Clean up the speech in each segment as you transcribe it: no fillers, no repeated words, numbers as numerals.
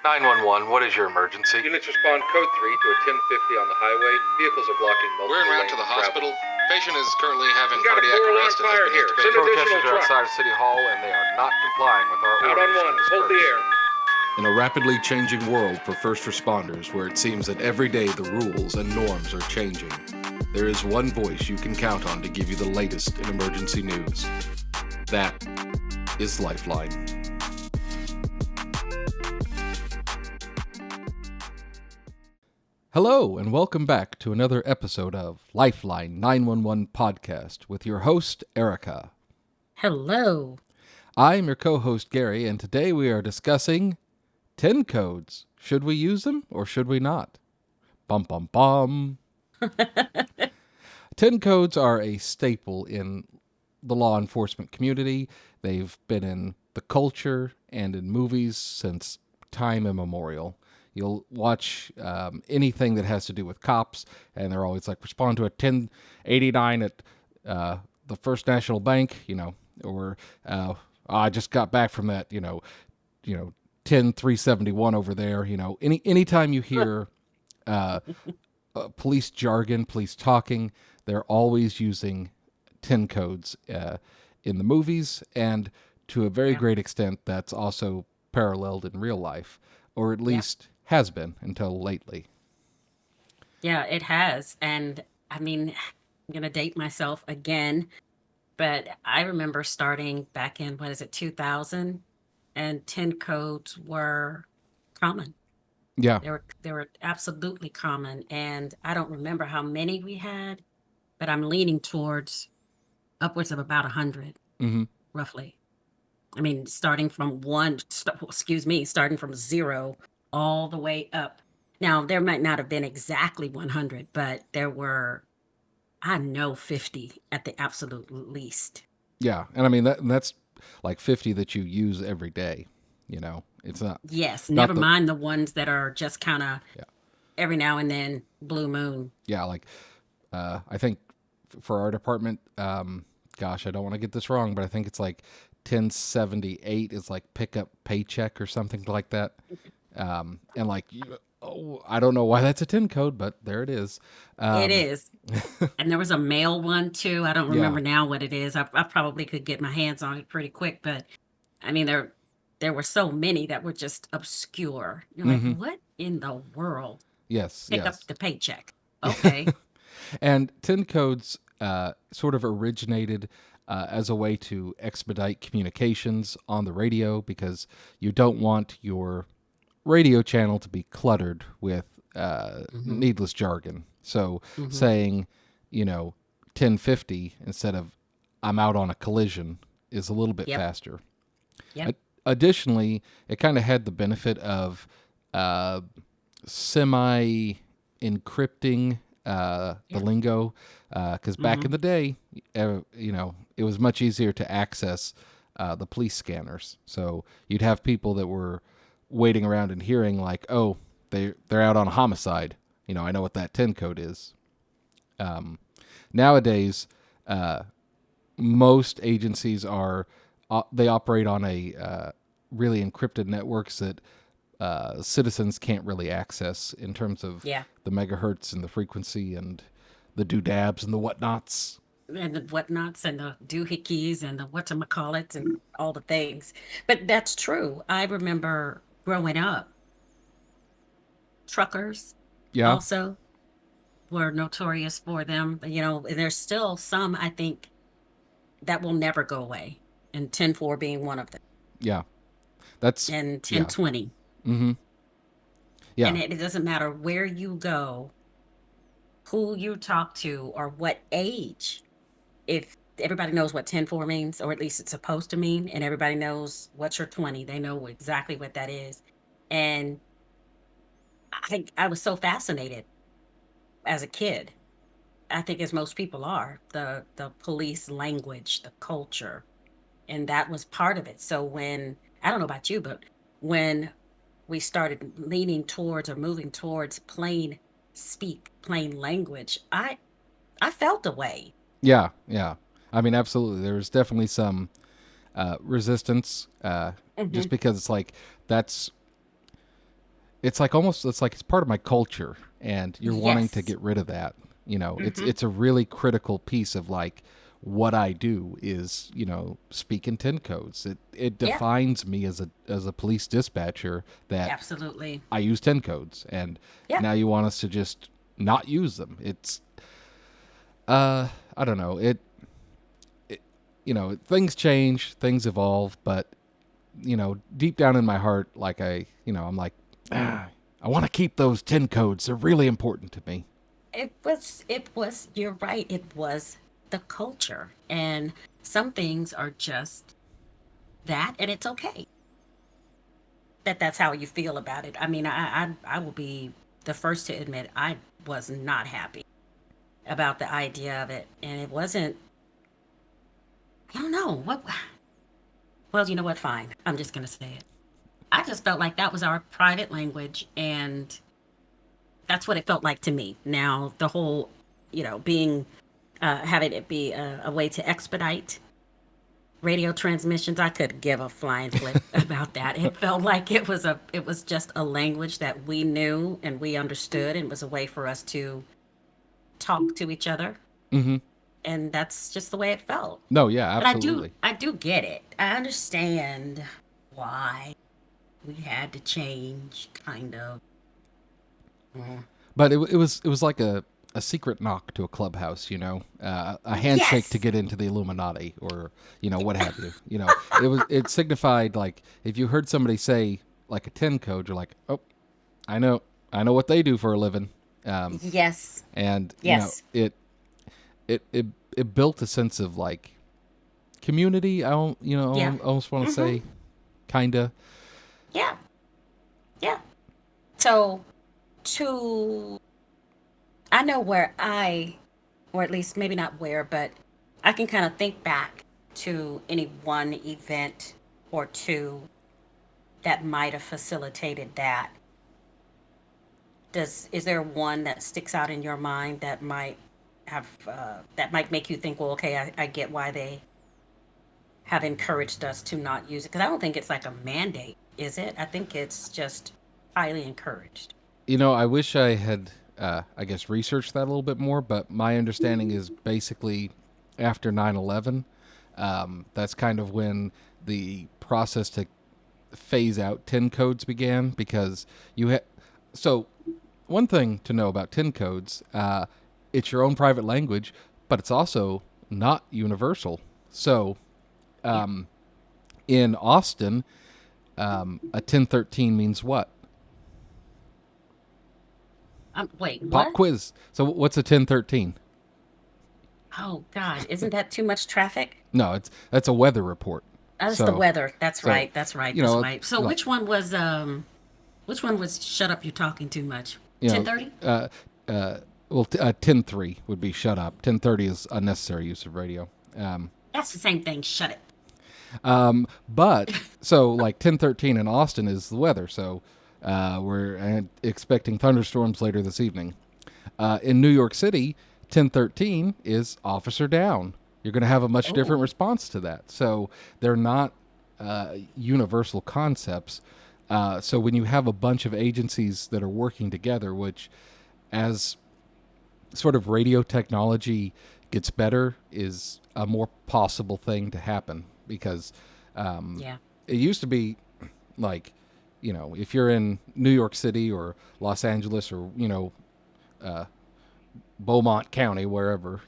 911, what is your emergency? Units respond code 3 to a 1050 on the highway. Vehicles are blocking multiple We're en route lanes to the of travel. hospital. Patient is currently having We've got a cardiac 4-alarm arrest and has fire been here. intubated. Send additional Protesters are trucks. outside of City Hall and they are not complying with our Out orders on 1, to hold the disperse. air. In a rapidly changing world for first responders where it seems that every day the rules and norms are changing, there is one voice you can count on to give you the latest in emergency news. That is Lifeline. Hello, and welcome back to another episode of Lifeline 911 Podcast with your host, Erica. Hello. I'm your co-host, Gary, and today we are discussing 10 codes. Should we use them or should we not? Bum, bum, bum. 10 codes are a staple in the law enforcement community. They've been in the culture and in movies since time immemorial. You'll watch anything that has to do with cops, and they're always like, respond to a 1089 at the First National Bank, or I just got back from that, 10371 over there. Anytime you hear police jargon, police talking, they're always using 10 codes in the movies, and to a very great extent, that's also paralleled in real life, or at least has been until lately. Yeah, it has. And I mean, I'm going to date myself again, but I remember starting back in, 2000, and 10 codes were common. Yeah. They were absolutely common. And I don't remember how many we had, but I'm leaning towards upwards of about 100, roughly. I mean, starting from starting from 0 all the way up. Now, there might not have been exactly 100, but there were, I know, 50 at the absolute least. Yeah, and I mean, that's like 50 that you use every day, It's not... Yes, never mind the ones that are just kind of every now and then, blue moon. Yeah, like, I think for our department, gosh, I don't want to get this wrong, but I think it's like 1078 is like pickup paycheck or something like that. And like, I don't know why that's a 10 code, but there it is. It is. And there was a mail one too. I don't remember now what it is. I probably could get my hands on it pretty quick, but I mean, there were so many that were just obscure. You're like, what in the world? Yes. Pick up the paycheck. Okay. And 10 codes sort of originated as a way to expedite communications on the radio, because you don't want your radio channel to be cluttered with needless jargon. So saying, 1050 instead of I'm out on a collision is a little bit faster. Yep. Additionally, it kind of had the benefit of semi-encrypting the lingo, because back in the day, it was much easier to access the police scanners. So you'd have people that were waiting around and hearing like, oh, they're out on a homicide. I know what that 10 code is. Nowadays, most agencies they operate on a really encrypted networks that citizens can't really access in terms of the megahertz and the frequency and the doodabs and the whatnots. And the whatnots and the doohickeys and the whatchamacallits and all the things. But that's true. I remember growing up, truckers also were notorious for them. And there's still some, I think, that will never go away. And 10-4 being one of them. Yeah. And 10-20. Mm-hmm. Yeah. And it doesn't matter where you go, who you talk to, or what age. If everybody knows what 10-4 means, or at least it's supposed to mean, and everybody knows what's your 20, they know exactly what that is. And I was so fascinated as a kid. I think as most people are, the police language, the culture, and that was part of it. So I don't know about you, but when we started leaning towards or moving towards plain language, I felt a way. Yeah. I mean, absolutely. There's definitely some resistance, just because it's like, that's it's like almost it's like it's part of my culture, and you're wanting to Yes. get rid of that. Mm-hmm. It's a really critical piece of like what I do is speak in 10 codes. It Yeah. defines me as a police dispatcher that Absolutely. I use 10 codes, and Yeah. now you want us to just not use them. It's I don't know. It things change, things evolve, but deep down in my heart, like I'm like, I want to keep those 10 codes. They're really important to me. You're right. It was the culture. And some things are just that, and it's okay that that's how you feel about it. I mean, I will be the first to admit I was not happy about the idea of it. And it wasn't, I don't know what, well, you know what? Fine. I'm just going to say it. I just felt like that was our private language, and that's what it felt like to me. Now, the whole, being, having it be a way to expedite radio transmissions, I could give a flying flip about that. It felt like it was just a language that we knew and we understood, and was a way for us to talk to each other. Mm-hmm. And that's just the way it felt. No, yeah, But absolutely. I do get it. I understand why we had to change, kind of. Mhm. But it was like a secret knock to a clubhouse, a handshake to Yes. get into the Illuminati, or what have you. It signified like if you heard somebody say like a 10 code, you're like, oh, I know what they do for a living. Yes. And Yes. it built a sense of like community. I don't Yeah. I almost want to Hmm. say kinda. Yeah. Yeah. So to I know where or at least maybe not where, but I can kind of think back to any one event or two that might have facilitated that. Is there one that sticks out in your mind that might that might make you think, well, okay, I get why they have encouraged us to not use it? Because I don't think it's like a mandate, is it? I think it's just highly encouraged. I wish I had, I guess, researched that a little bit more, but my understanding is basically after 9/11, that's kind of when the process to phase out 10 codes began, because you had. So, one thing to know about 10 codes, it's your own private language, but it's also not universal. So, Yeah. in Austin, a 1013 means what? Wait, Pop what? quiz. So what's a 1013? Oh God, isn't that too much traffic? No, that's a weather report. That's the So weather. That's so right. That's right. you That's know right. So like which one was shut up, you're talking too much? you know 10:30? well 10:03 would be shut up. 10:30 is unnecessary use of radio. That's the same thing. Shut it. But so like 1013 in Austin is the weather. So we're expecting thunderstorms later this evening. In New York City, 1013 is officer down. You're going to have a much different Oh, response to that. So they're not universal concepts. So when you have a bunch of agencies that are working together, which as sort of radio technology gets better, is a more possible thing to happen, because yeah. it used to be like, if you're in New York City or Los Angeles or, Beaumont County, wherever,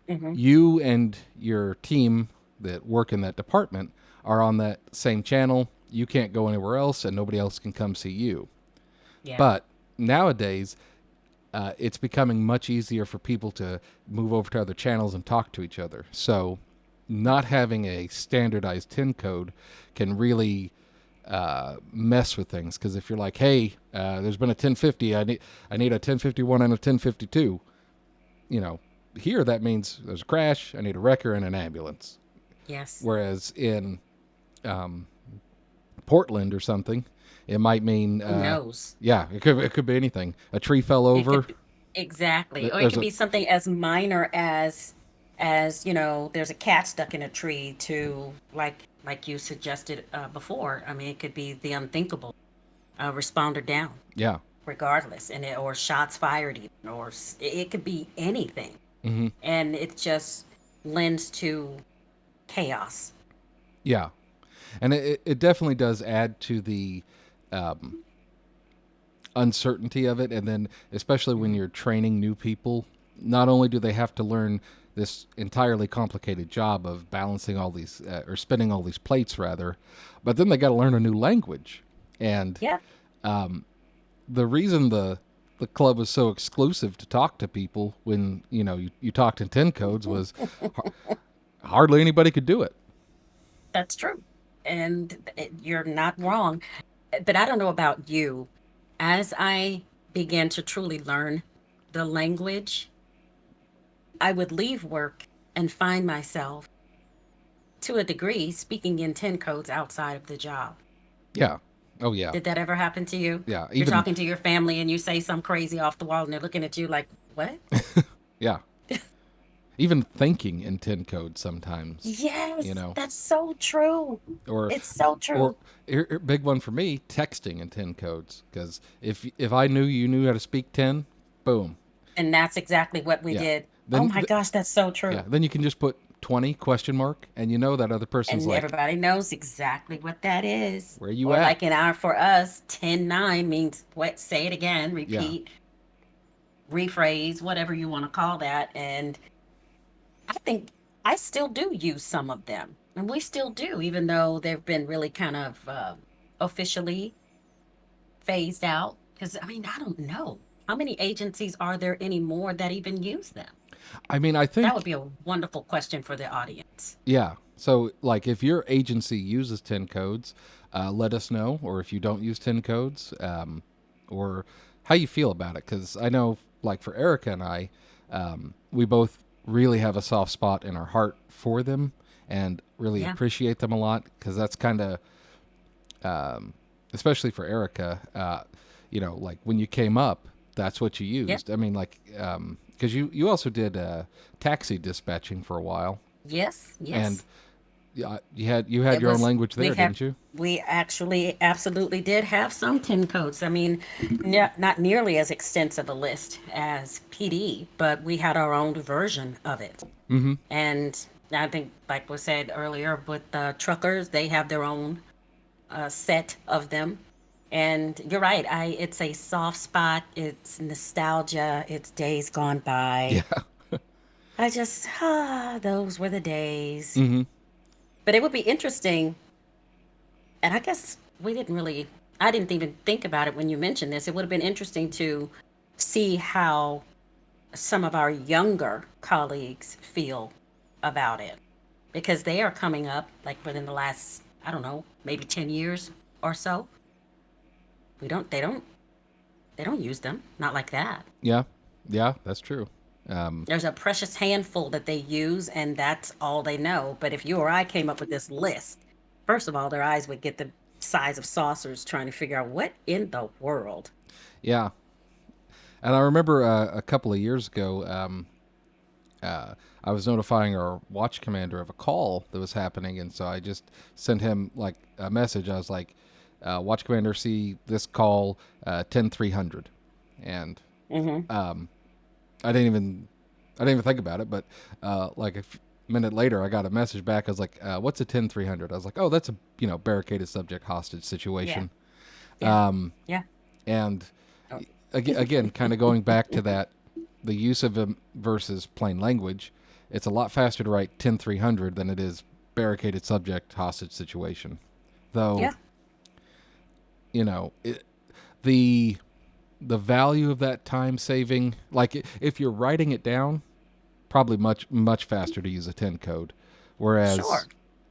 Hmm. you and your team that work in that department are on that same channel. You can't go anywhere else, and nobody else can come see you. Yeah. But nowadays, it's becoming much easier for people to move over to other channels and talk to each other. So, not having a standardized 10 code can really mess with things. Because if you're like, hey, there's been a 1050, I need a 1051 and a 1052. Here that means there's a crash. I need a wrecker and an ambulance. Yes. Whereas in Portland or something, it might mean Who knows? yeah, it could be anything. A tree fell It over. could be, exactly, or it There's could a be something as minor as there's a cat stuck in a tree, to like you suggested before. I mean, it could be the unthinkable. a responder down, Yeah. regardless, or shots fired, even, it could be anything, Hmm. and it just lends to chaos. Yeah. And it definitely does add to the um, uncertainty of it. And then, especially when Mhm. you're training new people, not only do they have to learn this entirely complicated job of balancing all these, or spinning all these plates, rather, but then they got to learn a new language. And Yeah, the reason the club was so exclusive to talk to people when you talked in 10 codes was hardly anybody could do it. that's true, and you're not wrong. But I don't know about you. As I began to truly learn the language, I would leave work and find myself, to a degree, speaking in 10 codes outside of the job. Yeah. Oh yeah. Did that ever happen to you? Yeah. You're Even talking to your family and you say some crazy off the wall and they're looking at you like, what? yeah. Even thinking in 10 codes sometimes, you Yes, know, that's so true. or It's so or true. big one for me, texting in 10 codes, because if I knew you knew how to speak 10, boom. And that's exactly what we Yeah. did. Oh Then my gosh, that's so yeah, true. then you can just put 20 question mark and you know that other person's And like, everybody knows exactly what that is. "Where you Or at?" like for us, 10-9 means what? Say it again, Yeah. repeat, rephrase, whatever you want to call that. And I think I still do use some of them. And we still do, even though they've been really kind of officially phased out. Because, I mean, I don't know. How many agencies are there anymore that even use them? I mean, I That would think be a wonderful question for the audience. yeah. So, like, if your agency uses 10 codes, let us know. Or if you don't use 10 codes, or how you feel about it. Because I know, like, for Erica and I, we both really have a soft spot in our heart for them and really Yeah. appreciate them a lot. Because that's kind of, especially for Erica, like when you came up, that's what you Yeah. used. I mean, like, because you also did taxi dispatching for a while. Yes. And Yes. yeah, you had It your own was language we there, have didn't you? we actually absolutely did have some 10 codes. I mean, not nearly as extensive a list as PD, but we had our own version of it. Mm-hmm. And I think, like was said earlier, with the truckers, they have their own set of them. And you're right, I it's a soft spot. It's nostalgia. It's days gone by. Yeah. I just those were the days. Mm-hmm. But it would be interesting, and I guess I didn't even think about it when you mentioned this. It would have been interesting to see how some of our younger colleagues feel about it because they are coming up like within the last, I don't know, maybe 10 years or so. We don't, they don't use them. Not like that. Yeah. Yeah, that's true. There's a precious handful that they use, and that's all they know. But if you or I came up with this list, first of all, their eyes would get the size of saucers trying to figure out what in the world. Yeah. And I remember a couple of years ago, I was notifying our watch commander of a call that was happening, and so I just sent him like a message. I was like, "Watch commander, see this call, 10300," and Mm-hmm. I didn't even think about it. But like a minute later, I got a message back. I was like, "What's a 10300?" I was like, "Oh, that's a barricaded subject hostage Yeah. situation." Yeah. Yeah. And Oh, again, kind of going back to that, the use of them versus plain language, it's a lot faster to write 10300 than it is barricaded subject hostage situation. Though, yeah. it, the the value of that time saving, like if you're writing it down, probably much faster to use a 10 code. Sure.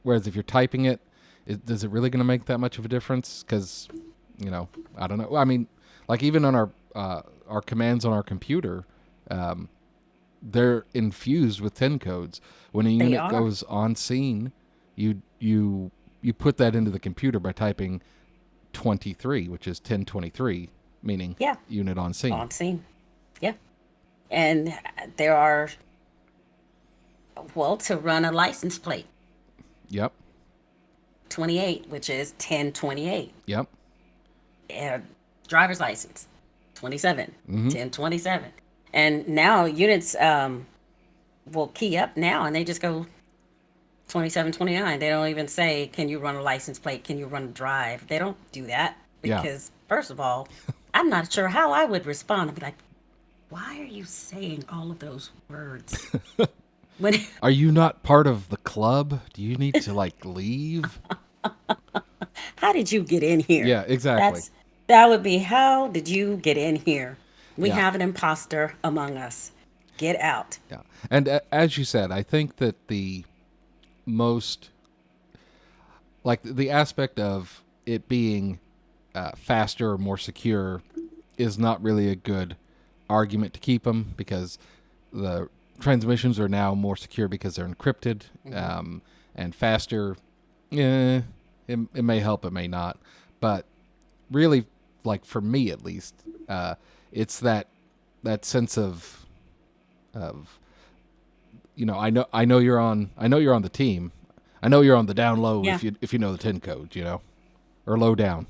Whereas if you're typing it, is it really going to make that much of a difference? Because I don't know. I mean, like even on our commands on our computer, they're infused with 10 codes. When a They unit are. goes on scene, you put that into the computer by typing 23, which is 1023, meaning Yeah. unit on scene. On scene. Yeah. And there are, well, to run a license plate, Yep. 28, which is 1028. Yep. uh, driver's license, 27, Mm-hmm. 1027. And now units will key up now and they just go 2729. They don't even say, can you run a license plate? Can you run a drive? They don't do that Yeah. because, first of all, I'm not sure how I would respond. I'd be like, why are you saying all of those words? When Are you not part of the club? Do you need to like leave? how did you get in here? Yeah, exactly. That would be, how did you get in here? We Yeah. have an imposter among us. Get out. Yeah. And as you said, I think that the most like the aspect of it being faster or more secure is not really a good argument to keep them because the transmissions are now more secure because they're encrypted and faster. Yeah, it may help, it may not, but really, like for me at least, it's that sense of I know you're on the team. I know you're on the down low Yeah. if you know the 10 code, or low down,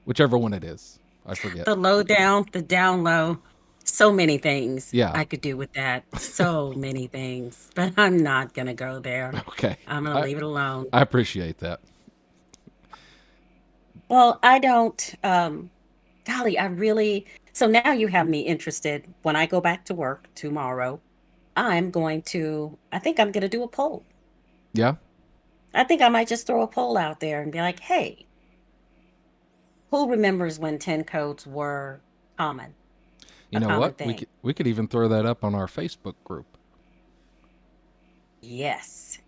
whichever one it is. I forget. The low down, the down low. So many things Yeah. I could do with that. So many things. But I'm not going to go there. Okay. I'm going to leave it alone. I appreciate that. Well, I don't, golly, I really, so now you have me interested. When I go back to work tomorrow, I think I'm going to do a poll. Yeah. I think I might just throw a poll out there and be like, hey, who remembers when 10 codes were common? You A know common what? thing. We could even throw that up on our Facebook group. Yes.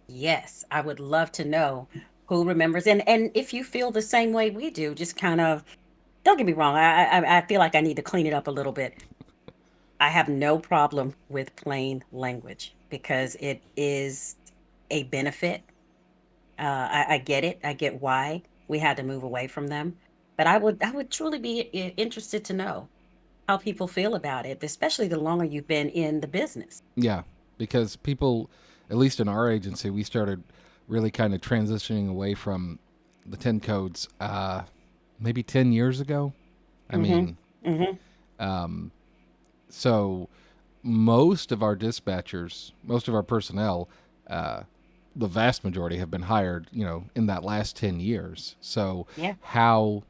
Yes. I would love to know who remembers. And if you feel the same way we do, just kind of, don't get me wrong. I feel like I need to clean it up a little bit. I have no problem with plain language because it is a benefit. I get it. I get why we had to move away from them. But I would truly be interested to know how people feel about it, especially the longer you've been in the business. Yeah, because people, at least in our agency, we started really kind of transitioning away from the 10 codes maybe 10 years ago. I mean, Mm-hmm. so most of our dispatchers, most of our personnel, the vast majority have been hired, in that last 10 years. So Yeah. how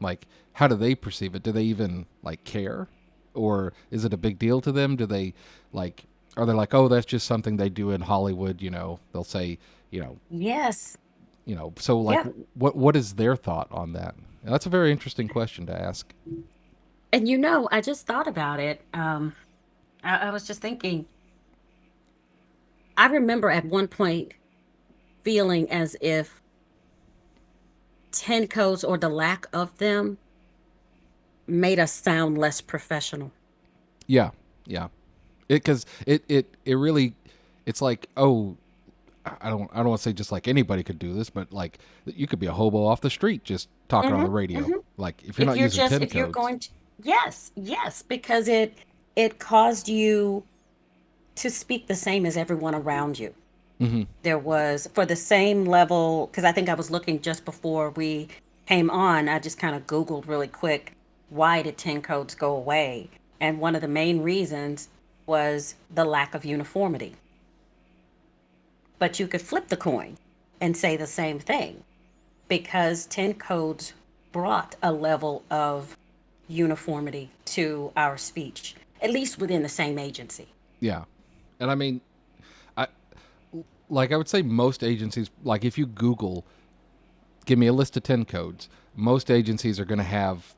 do they perceive it? Do they even like care? Or is it a big deal to them? Do they like, are they like, oh, that's just something they do in Hollywood, they'll say, Yes. so like, Yeah. what is their thought on that? And that's a very interesting question to ask. And I just thought about it. I was just thinking, I remember at one point feeling as if 10 codes or the lack of them made us sound less professional. Yeah. Yeah. Because it really, it's like, oh, I don't want to say just like anybody could do this, but like you could be a hobo off the street just talking on the radio. Like if you're not using 10 If you're codes. going to, yes, because it caused you to speak the same as everyone around you. Mm-hmm. There was, for the same level, because I think I was looking just before we came on, I just kind of Googled really quick, why did 10 codes go away? And one of the main reasons was the lack of uniformity. But you could flip the coin and say the same thing because 10 codes brought a level of uniformity to our speech, at least within the same agency. Yeah. And I mean, I would say most agencies, like if you Google, give me a list of 10 codes, most agencies are going to have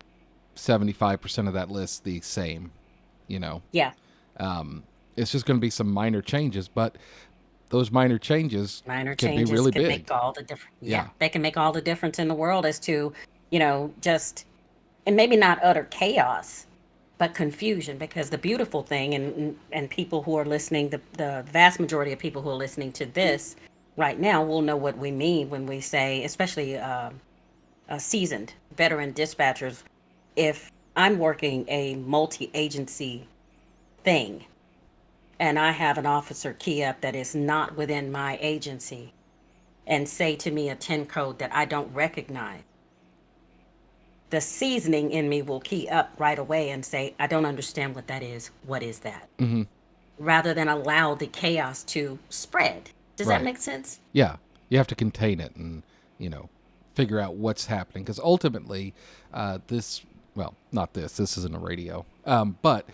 75% of that list the same, Yeah. It's just going to be some minor changes, but those minor changes Minor can changes be really can big. make all the difference. Yeah. They can make all the difference in the world as to, just, and maybe not utter chaos, but confusion. Because the beautiful thing, and people who are listening, the vast majority of people who are listening to this right now will know what we mean when we say, especially seasoned veteran dispatchers, if I'm working a multi-agency thing and I have an officer key up that is not within my agency and say to me a 10 code that I don't recognize, the seasoning in me will key up right away and say, I don't understand what that is. What is that? Hmm. Rather than allow the chaos to spread. Does that Right. make sense? Yeah. You have to contain it and, you know, figure out what's happening. Because ultimately, well, not this isn't a radio. But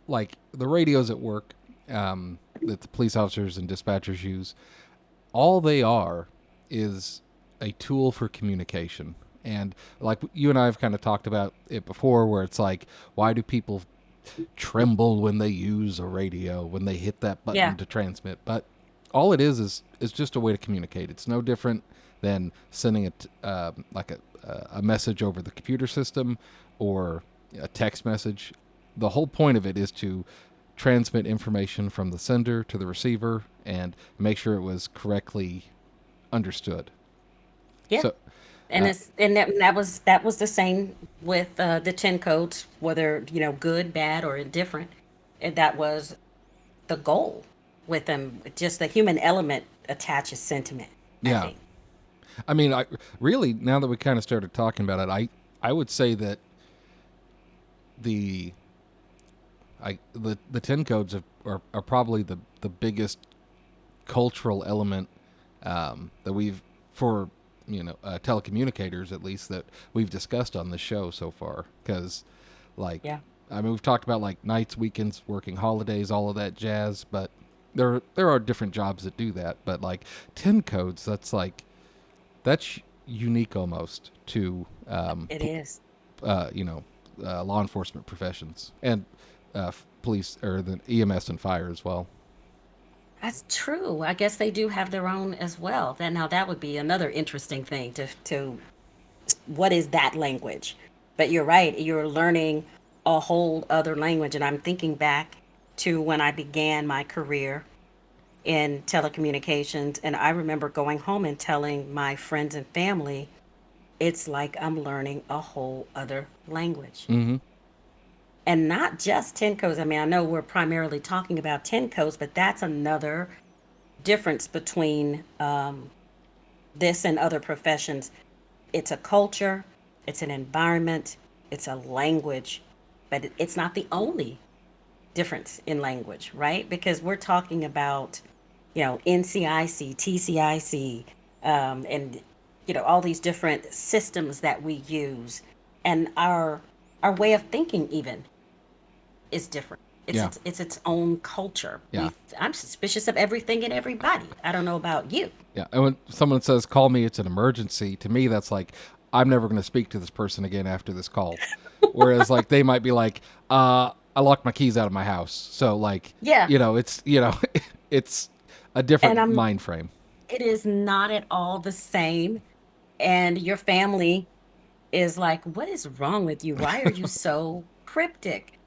like the radios at work that the police officers and dispatchers use, all they are is a tool for communication. And like you and I have kind of talked about it before, where it's like, why do people tremble when they use a radio, when they hit that button Yeah. to transmit? But all it is just a way to communicate. It's no different than sending a message over the computer system or a text message. The whole point of it is to transmit information from the sender to the receiver and make sure it was correctly understood. Yeah. So, And uh, that was the same with the 10 codes, whether, good, bad, or indifferent. And that was the goal with them. Just the human element attaches sentiment, I yeah. think. I mean, I really, now that we kind of started talking about it, I would say that the the 10 codes are probably the biggest cultural element that we've, for telecommunicators at least, that we've discussed on the show so far. Because, like, Yeah. I mean, we've talked about like nights, weekends, working holidays, all of that jazz. But there are different jobs that do that. But like 10 codes, that's unique almost to It is. law enforcement professions and police, or the EMS and fire as well. That's true. I guess they do have their own as well. That would be another interesting thing to what is that language? But you're right, you're learning a whole other language. And I'm thinking back to when I began my career in telecommunications. And I remember going home and telling my friends and family, it's like I'm learning a whole other language. Mm-hmm. And not just 10 codes. I mean, I know we're primarily talking about 10 codes, but that's another difference between this and other professions. It's a culture, it's an environment, it's a language, but it's not the only difference in language, right? Because we're talking about, NCIC, TCIC, and all these different systems that we use, and our way of thinking even is different. It's Yeah. it's its own culture. Yeah. I'm suspicious of everything and everybody. I don't know about you. Yeah. And when someone says, call me, it's an emergency, to me, that's like, I'm never going to speak to this person again after this call. Whereas, like, they might be like, I locked my keys out of my house. So, like, Yeah. it's a different And mind frame. it is not at all the same. And your family is like, what is wrong with you? Why are you so cryptic?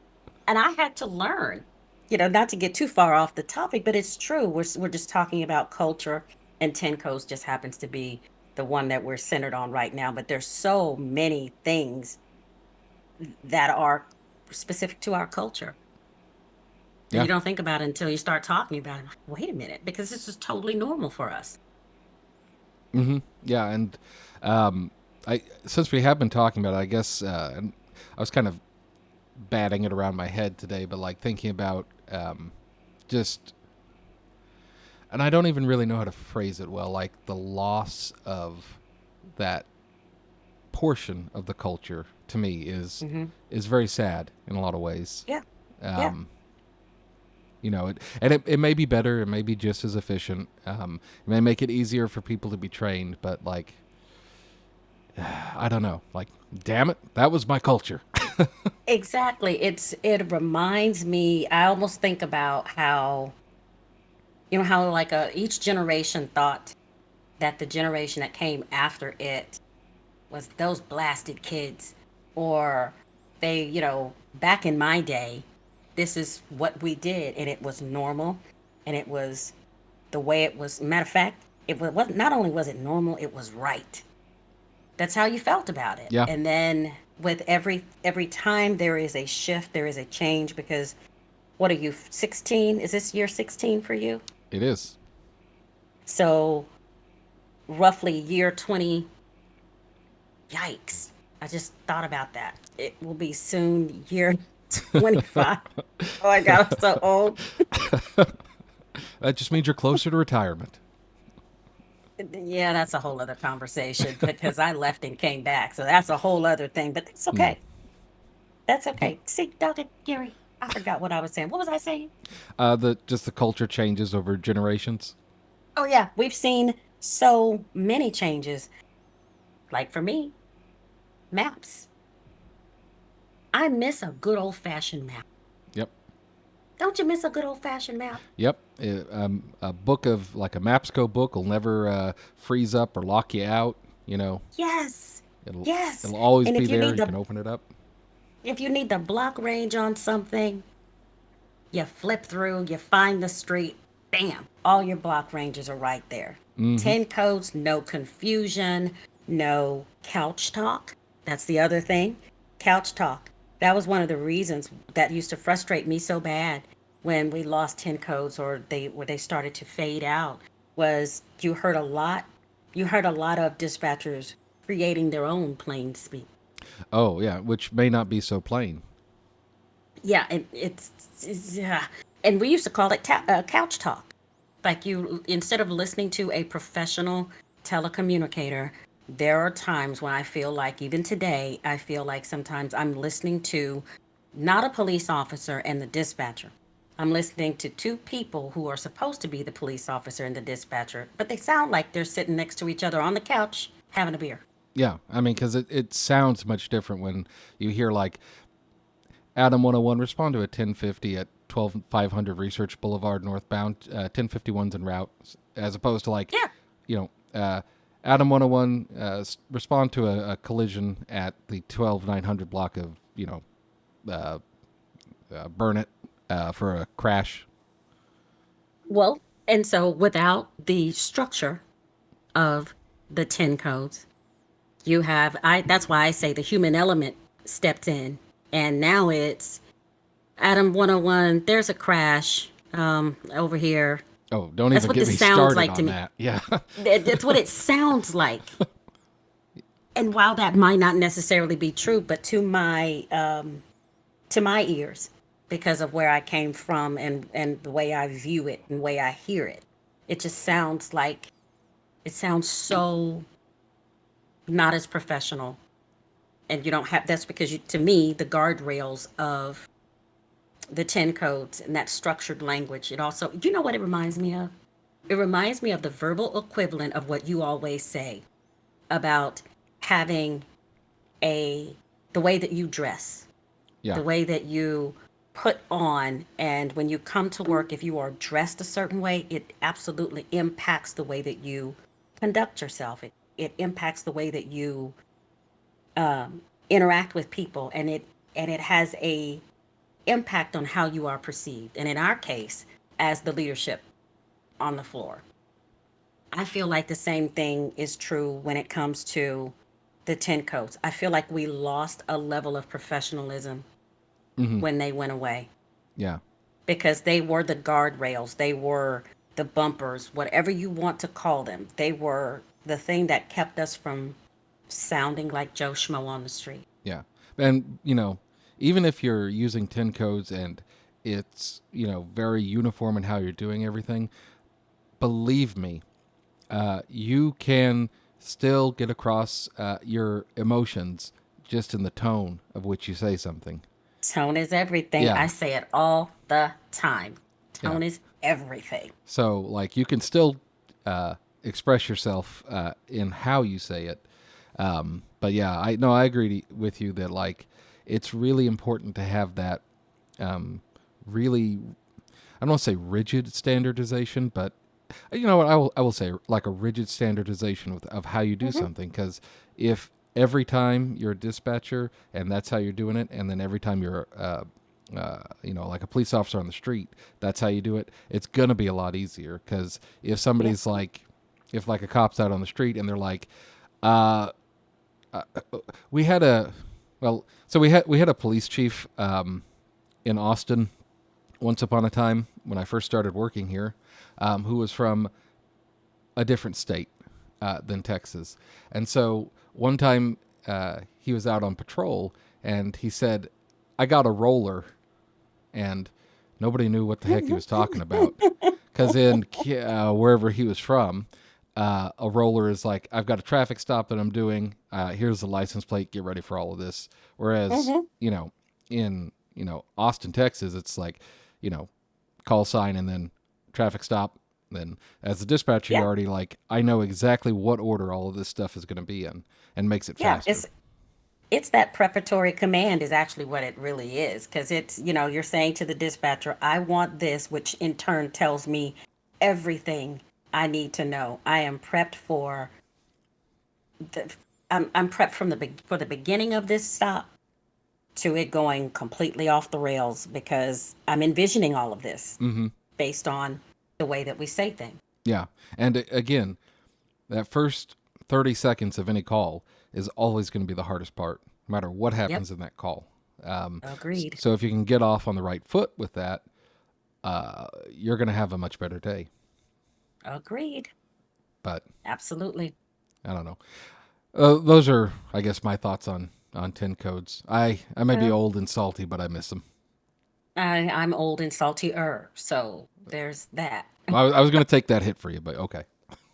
And I had to learn, not to get too far off the topic, but it's true. We're just talking about culture, and 10 Coast just happens to be the one that we're centered on right now. But there's so many things that are specific to our culture that Yeah. you don't think about it until you start talking about it. Like, wait a minute, because this is totally normal for us. Mm-hmm. Yeah. And since we have been talking about it, I guess, and I was kind of batting it around my head today, but like thinking about just, and I don't even really know how to phrase it well, like the loss of that portion of the culture, to me, Hmm. is very sad in a lot of ways. Yeah. Yeah. Um, it may be better, it may be just as efficient, it may make it easier for people to be trained, but like, I don't know, like, damn it, that was my culture. Exactly. It reminds me, I almost think about how, how like each generation thought that the generation that came after it was those blasted kids, or they, back in my day, this is what we did, and it was normal, and it was the way it was. Matter of fact, wasn't, not only was it normal, it was right. That's how you felt about it. Yeah, And then with every time there is a shift, there is a change, because what are you, 16? Is this year 16 for you? it is. So roughly year 20. Yikes. I just thought about that. It will be soon year 25. Oh my God, I'm so old. That just means you're closer to retirement. Yeah, that's a whole other conversation because I left and came back. So that's a whole other thing, but that's Hmm. okay. That's okay. See, Dr. Gary, I forgot what I was saying. What was I saying? The culture changes over generations. Oh, yeah, we've seen so many changes. Like for me, maps. I miss a good old fashioned map. Yep. Don't you miss a good old fashioned map? Yep. A book of like a Mapsco book will never freeze up or lock you out. You know, Yes. it'll Yes. it'll always And be there. You can open it up. if you need the block range on something, you flip through, you find the street, bam, all your block ranges are right there. Mm-hmm. 10 codes, no confusion, no couch talk. That's the other thing. Couch talk. That was one of the reasons that used to frustrate me so bad when we lost 10 codes or they started to fade out was you heard a lot of dispatchers creating their own plain speak. Oh yeah, which may not be so plain. Yeah, and it's yeah. And we used to call it couch talk. Like you, instead of listening to a professional telecommunicator, there are times when I feel like, even today, I feel like sometimes I'm listening to not a police officer and the dispatcher. I'm listening to two people who are supposed to be the police officer and the dispatcher, but they sound like they're sitting next to each other on the couch having a beer. Yeah, I mean, because it sounds much different when you hear like Adam 101 respond to a 1050 at 12500 Research Boulevard northbound, 1051's en route, as opposed to like, Yeah. you know, Adam 101 respond to a collision at the 12900 block of, uh, Burnett for a crash. Well, and so without the structure of the 10 codes, you have I that's why I say the human element stepped in and now it's Adam 101, there's a crash over here. Oh, don't That's even what get this me sounds started like to on me. that. Yeah. That's what it sounds like. And while that might not necessarily be true, but to my ears, because of where I came from and the way I view it and the way I hear it, it just sounds like it sounds so not as professional. And you don't have that's because to me the guardrails of the 10 codes and that structured language, it also, you know what it reminds me of? It reminds me of the verbal equivalent of what you always say about having a the way that you dress, Yeah. the way that you put on, and when you come to work, if you are dressed a certain way, it absolutely impacts the way that you conduct yourself. It impacts the way that you interact with people, and it has a impact on how you are perceived. And in our case, as the leadership on the floor, I feel like the same thing is true when it comes to the 10 codes. I feel like we lost a level of professionalism Hmm. when they went away Yeah. because they were the guardrails, they were the bumpers, whatever you want to call them. They were the thing that kept us from sounding like Joe Schmo on the street. Yeah. And, even if you're using 10 codes and it's, very uniform in how you're doing everything, believe me, you can still get across your emotions just in the tone of which you say something. Tone is everything. Yeah. I say it all the time. Yeah. Tone is everything. So, like, you can still express yourself in how you say it. But yeah, I agree with you that like it's really important to have that really, I don't want to say rigid standardization, but you know what I will say like a rigid standardization of how you do Hmm. something, because if every time you're a dispatcher and that's how you're doing it, and then every time you're like a police officer on the street, that's how you do it, it's gonna be a lot easier. Because if somebody's like, if like a cop's out on the street and they're like, uh, we had a we had a police chief in Austin once upon a time when I first started working here, who was from a different state than Texas. And so one time he was out on patrol, and he said, "I got a roller," and nobody knew what the heck he was talking about. Because in wherever he was from, a roller is like, I've got a traffic stop that I'm doing. Here's the license plate. Get ready for all of this. Whereas, in Austin, Texas, it's like, call sign and then traffic stop. Then as a dispatcher, you're already like, I know exactly what order all of this stuff is going to be in, and makes it faster. It's that preparatory command is actually what it really is, because it's, you're saying to the dispatcher, I want this, which in turn tells me everything I need to know. I am prepped for I'm prepped for the beginning of this stop to it going completely off the rails, because I'm envisioning all of this based on the way that we say things. Yeah. And again, that first 30 seconds of any call is always going to be the hardest part, no matter what happens in that call. Agreed. So if you can get off on the right foot with that, you're going to have a much better day. Agreed. But absolutely, I don't know. Those are, I guess, my thoughts on 10 codes. I may be old and salty, but I miss them. I'm old and saltier, so there's that. I was going to take that hit for you, but okay.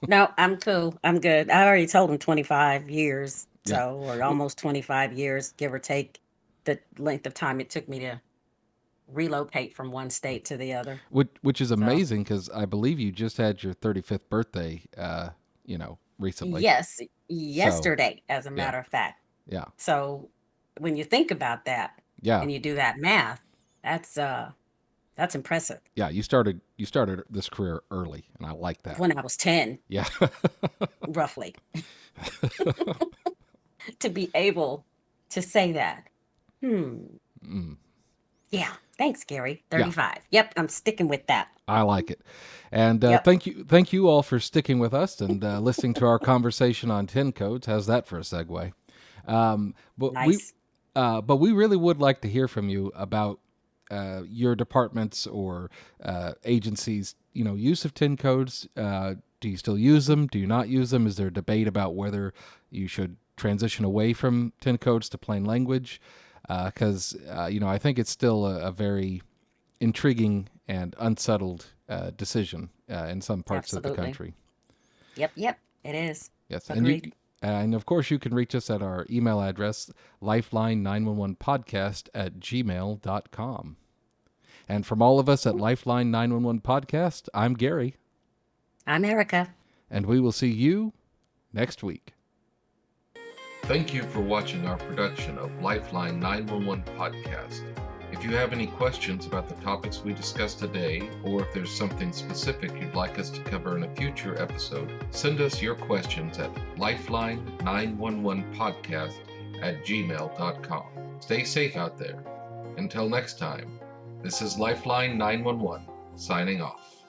No, I'm cool. I'm good. I already told him 25 years, or almost 25 years, give or take the length of time it took me to relocate from one state to the other. Which is amazing, because I believe you just had your 35th birthday, recently. Yes, yesterday, as a matter of fact. Yeah. So when you think about that, and you do that math, that's impressive. Yeah, you started this career early, and I like that. When I was 10. Yeah. Roughly. To be able to say that. Yeah. Thanks, Gary. 35. Yeah. Yep, I'm sticking with that. I like it. And thank you all for sticking with us and listening to our conversation on 10 codes. How's that for a segue? Nice. But we really would like to hear from you about your departments or agencies, use of 10 codes. Do you still use them? Do you not use them? Is there a debate about whether you should transition away from 10 codes to plain language? Because, I think it's still a very intriguing and unsettled decision in some parts of the country. Yep, it is. Yes, agreed. And of course, you can reach us at our email address, lifeline911podcast@gmail.com. And from all of us at Lifeline 911 Podcast, I'm Gary. I'm Erica. And we will see you next week. Thank you for watching our production of Lifeline 911 Podcast. If you have any questions about the topics we discussed today, or if there's something specific you'd like us to cover in a future episode, send us your questions at lifeline911podcast@gmail.com. Stay safe out there. Until next time, this is Lifeline 911 signing off.